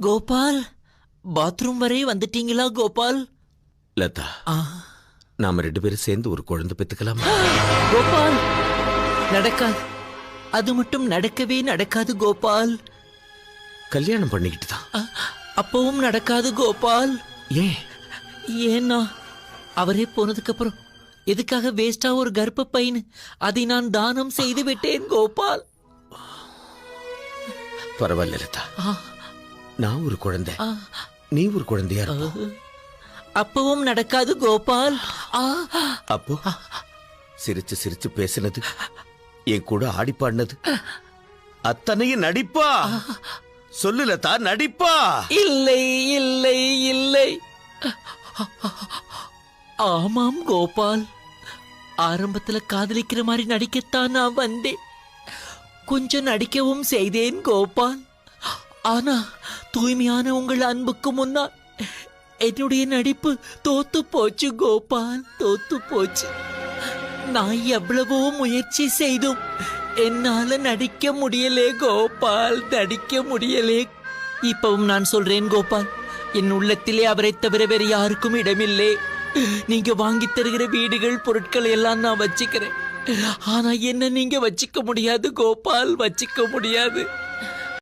Gopal, bathroom வரை வந்துட்டீங்களா கோபால்? லதா, நாம 2 பேரும் சேர்ந்து ஒரு குழந்தை பெத்துக்கலாமா? கோபால், நடக்காது. அது மட்டும் நடக்கவே நடக்காது கோபால். கல்யாணம் பண்ணிக்கிட்டு தான். அப்பவும் நடக்காது கோபால். ஏன்? ஏன்னா அவரே போனதுக்கு அப்புறம் எதுக்காக வேஸ்டா ஒரு கர்ப்ப பையன், அதை நான் தானம் செய்து விட்டேன் கோபால். பரவாயில்ல லதா, நான் ஒரு குழந்தை, நீ ஒரு குழந்தையா இருப்ப. அப்பவும் நடக்காது கோபால். அப்போ சிரிச்சு சிரிச்சு பேசினது, என் கூட ஆடி பாடினது அத்தனையும் நடிப்பா? சொல்லு லதா, நடிப்பா? இல்லை இல்லை இல்லை. ஆமாம் கோபால், ஆரம்பத்துல காதலிக்கிற மாதிரி நடிக்கத்தான் நான் வந்தேன். கொஞ்சம் நடிக்கவும் செய்தேன் கோபால். ஆனா தூய்மையான உங்கள் அன்புக்கு முன்னால் என்னுடைய நடிப்பு தோத்து போச்சு கோபால், தோத்து போச்சு. நான் எவ்வளவோ முயற்சி செய்தும் என்னால நடிக்க முடியலே கோபால், நடிக்க முடியலே. இப்பவும் நான் சொல்றேன் கோபால், என் உள்ளத்திலே அவரை தவிர வேறு யாருக்கும் இடமில்லை. நீங்க வாங்கி தருகிற வீடுகள், பொருட்கள் எல்லாம் நான் வச்சுக்கிறேன். ஆனா என்ன நீங்க வச்சுக்க முடியாது கோபால், வச்சுக்க முடியாது.